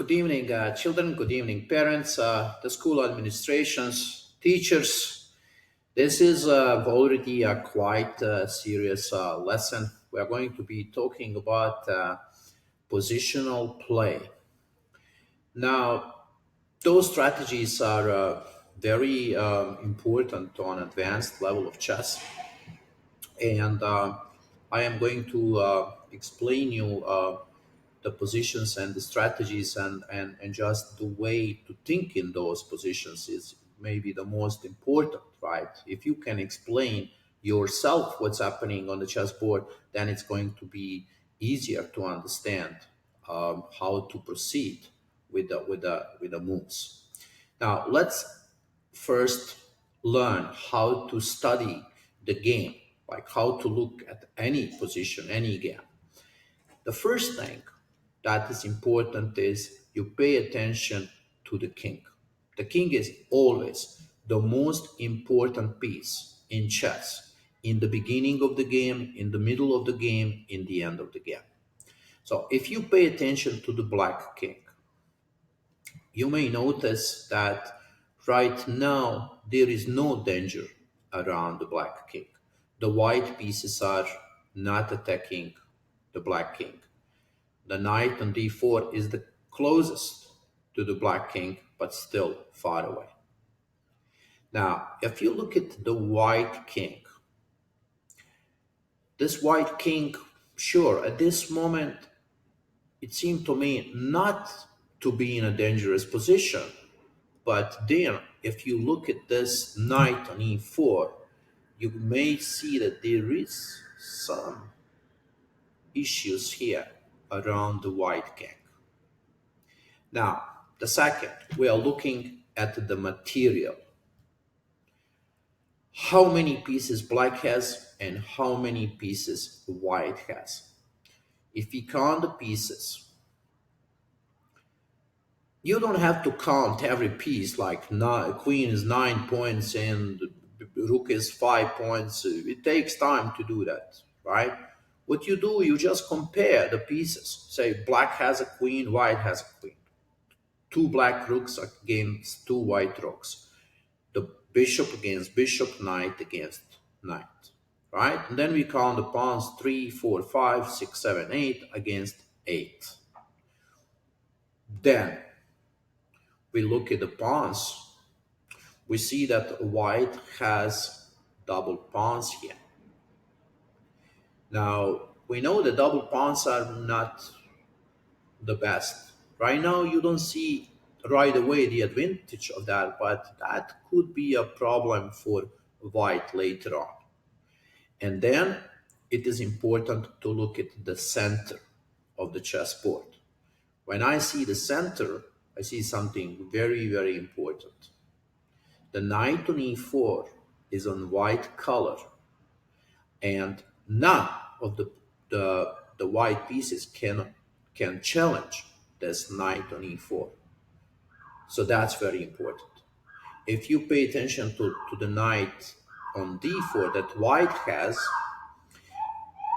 good evening, children. Good evening, parents, the school administrations, teachers. This is already a quite serious lesson. We are going to be talking about positional play. Now, those strategies are very important on advanced level of chess, and I am going to explain you the positions and the strategies and just the way to think in those positions is maybe the most important, right? If you can explain yourself what's happening on the chessboard, then it's going to be easier to understand how to proceed with the moves. Now let's first learn how to study the game, like how to look at any position, any game. The first thing that is important is you pay attention to the king. The king is always the most important piece in chess, in the beginning of the game, in the middle of the game, in the end of the game. So if you pay attention to the black king, you may notice that right now there is no danger around the black king. The white pieces are not attacking the black king. The knight on d4 is the closest to the black king, but still far away. Now, if you look at the white king, this white king, sure, at this moment, it seemed to me not to be in a dangerous position. But then, if you look at this knight on e4, you may see that there is some issues here around the white king. Now, the second, we are looking at the material. How many pieces black has and how many pieces white has. If we count the pieces, you don't have to count every piece like queen is 9 points and rook is 5 points. It takes time to do that, right? What you do, you just compare the pieces. Say black has a queen, white has a queen. Two black rooks against two white rooks. The bishop against bishop, knight against knight, right? And then we count the pawns 3, 4, 5, 6, 7, 8 against 8. Then we look at the pawns. We see that white has double pawns here. Now, we know the double pawns are not the best. Right now, you don't see right away the advantage of that, but that could be a problem for white later on. And then it is important to look at the center of the chessboard. When I see the center, I see something very, very important. The knight on e4 is on white color, and none of the white pieces can challenge this knight on e4. So that's very important. If you pay attention to the knight on d4 that white has,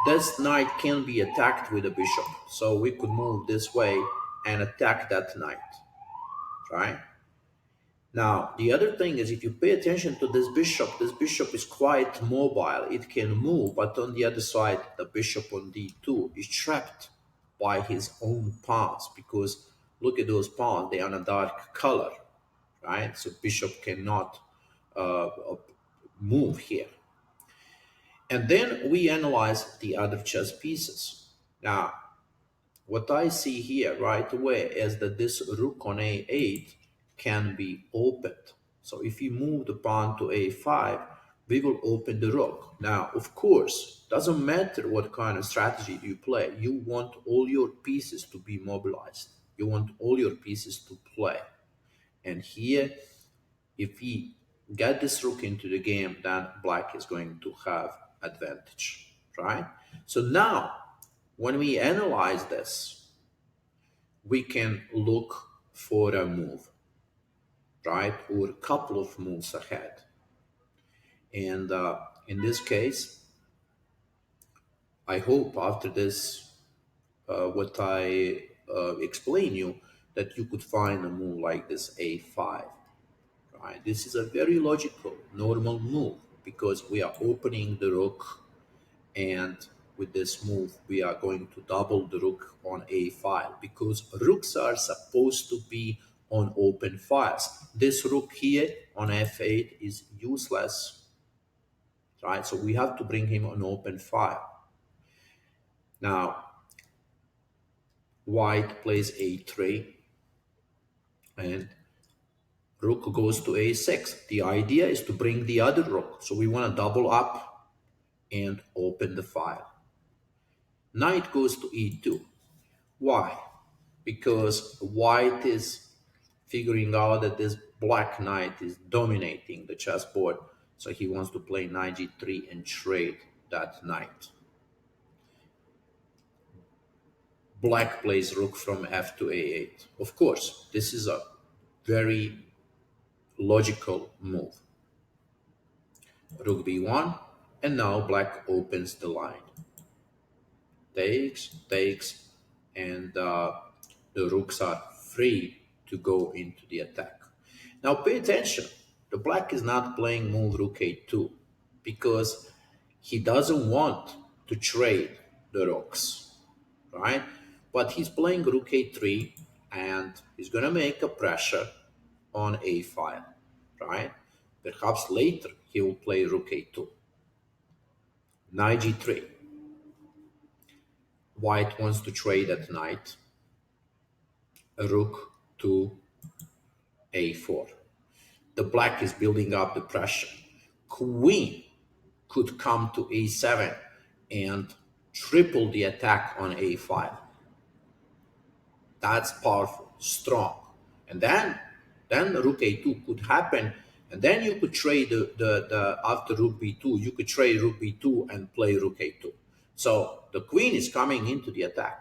this knight can be attacked with a bishop. So we could move this way and attack that knight, right? Now, the other thing is if you pay attention to this bishop is quite mobile. It can move, but on the other side, the bishop on d2 is trapped by his own pawns because look at those pawns, they are in a dark color, right? So bishop cannot move here. And then we analyze the other chess pieces. Now, what I see here right away is that this rook on a8 can be opened. So if you move the pawn to a5, we will open the rook. Now, of course, doesn't matter what kind of strategy you play. You want all your pieces to be mobilized. You want all your pieces to play. And here, if we get this rook into the game, then black is going to have advantage, right? So now, when we analyze this, we can look for a move, right? Or a couple of moves ahead. And in this case, I hope after this, what I explain you, that you could find a move like this a5, right? This is a very logical, normal move because we are opening the rook, and with this move we are going to double the rook on a5 because rooks are supposed to be on open files. This rook here on f8 is useless, right? So we have to bring him on open file. Now white plays a3 and rook goes to a6. The idea is to bring the other rook, so we want to double up and open the file. Knight goes to e2. Why? Because white is figuring out that this black knight is dominating the chessboard, so he wants to play knight g3 and trade that knight. Black plays rook from f to a8. Of course, this is a very logical move. Rook b1, and now black opens the line. Takes, and the rooks are free to go into the attack. Now pay attention, the black is not playing move rook a2 because he doesn't want to trade the rooks, right? But he's playing rook a3 and he's going to make a pressure on a file, right? Perhaps later he will play rook a2. Knight g3. White wants to trade at knight. Rook to a4. The black is building up the pressure. Queen could come to a7 and triple the attack on a5. That's powerful, strong. And then rook a2 could happen, and then you could trade the after rook b2, you could trade rook b2 and play rook a2. So the queen is coming into the attack.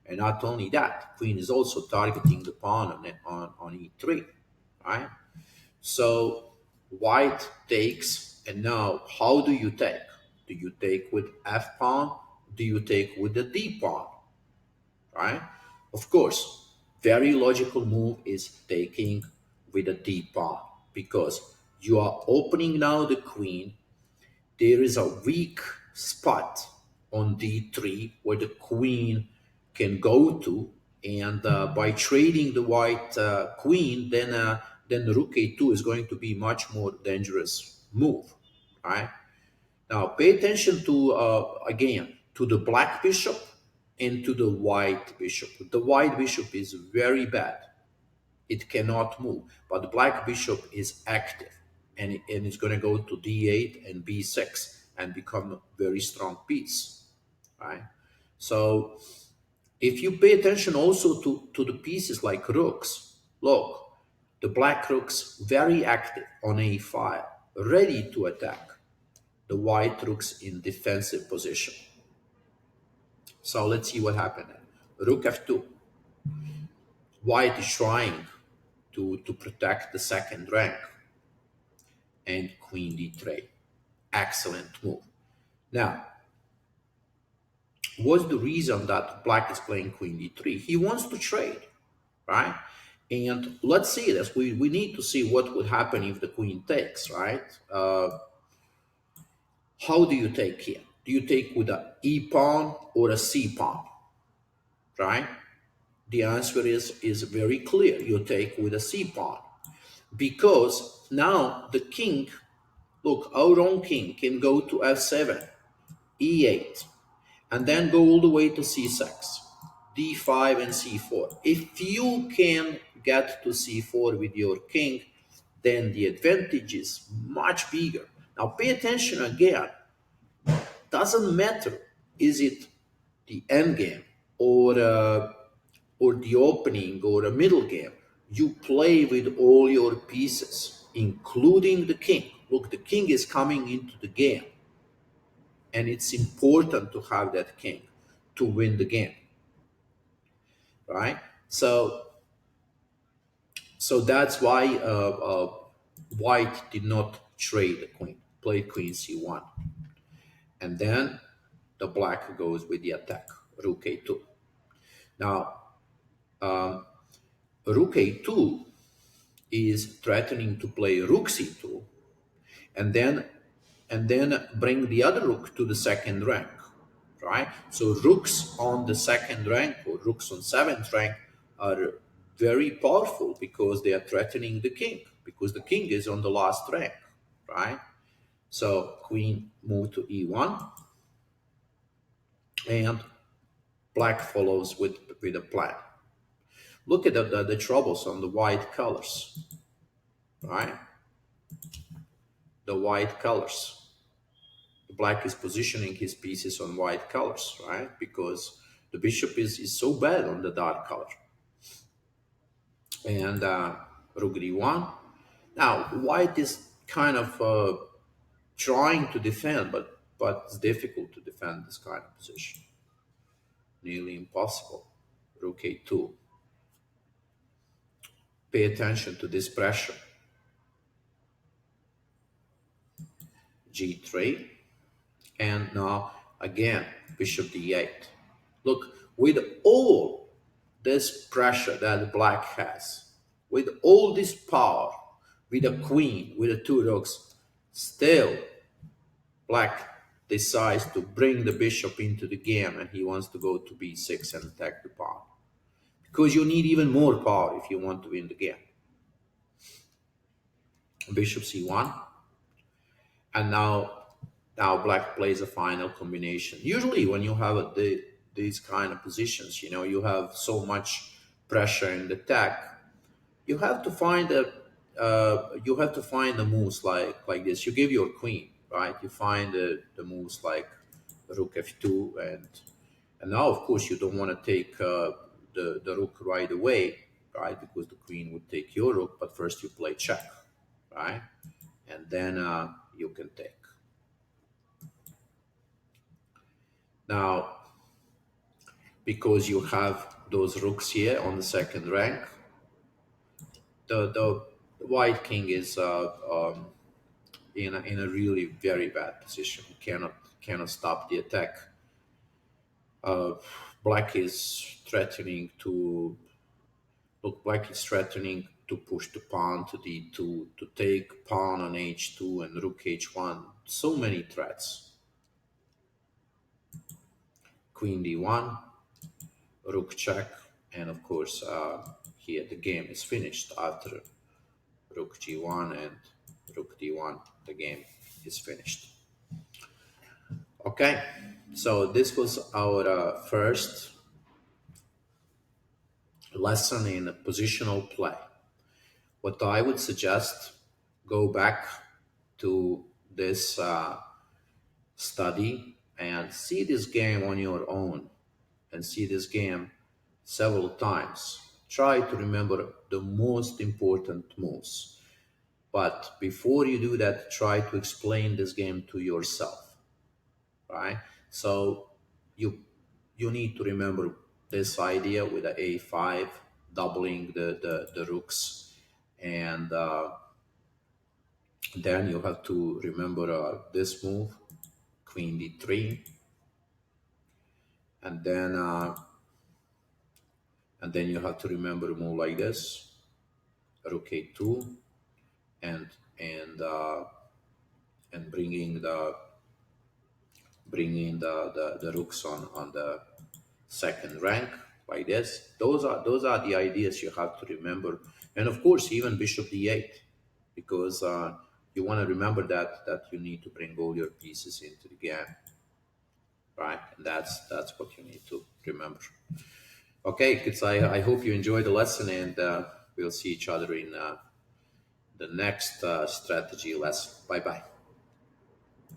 And not only that, queen is also targeting the pawn on e3, right? So white takes, and now how do you take? Do you take with f pawn? Do you take with the d pawn, right? Of course, very logical move is taking with a d pawn because you are opening now the queen. There is a weak spot on d3 where the queen can go to, and by trading the white queen, then rook a2 is going to be much more dangerous move, right? Now pay attention to again to the black bishop and to the white bishop. The white bishop is very bad. It cannot move, but the black bishop is active, and it's going to go to d8 and b6 and become a very strong piece, right? So if you pay attention also to the pieces like rooks, look, the black rooks very active on a5, ready to attack. The white rooks in defensive position. So let's see what happened. Rook f2. White is trying to protect the second rank. And queen d3. Excellent move. Now, what's the reason that black is playing queen d3? He wants to trade, right? And let's see this. We need to see what would happen if the queen takes, right? How do you take here? Do you take with a e pawn or a c pawn, right? The answer is very clear. You take with a c pawn because now the king, look, our own king can go to f7, e8, and then go all the way to c6, d5 and c4. If you can get to c4 with your king, then the advantage is much bigger. Now pay attention again. Doesn't matter, is it the end game or the opening or a middle game. You play with all your pieces, including the king. Look, the king is coming into the game, and it's important to have that king to win the game, right? So that's why white did not trade the queen, played queen c1, and then the black goes with the attack, rook a2. Now, Rook a2 is threatening to play rook c2, and then bring the other rook to the second rank, right? So rooks on the second rank or rooks on seventh rank are very powerful because they are threatening the king, because the king is on the last rank, right? So queen move to e1, and black follows with a plan. Look at the troubles on the white colors, right? The white colors. The black is positioning his pieces on white colors, right? Because the bishop is so bad on the dark color. And rook d1. Now, white is kind of trying to defend, but it's difficult to defend this kind of position. Nearly impossible. Rook a2. Pay attention to this pressure. g3. And now, again, bishop d8. Look, with all this pressure that black has, with all this power, with a queen, with the two rooks, still black decides to bring the bishop into the game, and he wants to go to b6 and attack the pawn. Because you need even more power if you want to win the game. Bishop c1, and now black plays a final combination. Usually when you have these kind of positions, you have so much pressure in the attack, you have to find the moves like this. You give your queen, right? You find the moves like rook f2, and now of course you don't want to take the rook right away, right? Because the queen would take your rook, but first you play check, right? And then you can take. Now, because you have those rooks here on the second rank, the white king is in a really very bad position. He cannot stop the attack. Uh, black is threatening to Black is threatening to push the pawn to d2, to take pawn on h2 and rook h1. So many threats. Queen d1, rook check, and of course here the game is finished after rook g1 and rook d1. The game is finished. Okay, so this was our first lesson in positional play. What I would suggest, go back to this study and see this game on your own, and see this game several times. Try to remember the most important moves. But before you do that, try to explain this game to yourself, right? So you need to remember this idea with the a5, doubling the rooks, and then you have to remember this move, queen d3, and then you have to remember a move like this, rook a2, and and uh, and bringing the rooks on the second rank like this. Those are the ideas you have to remember, and of course even bishop d8, because you want to remember that you need to bring all your pieces into the game, right? And that's what you need to remember. Okay, kids, I hope you enjoyed the lesson, and we'll see each other in the next strategy lesson. Bye bye.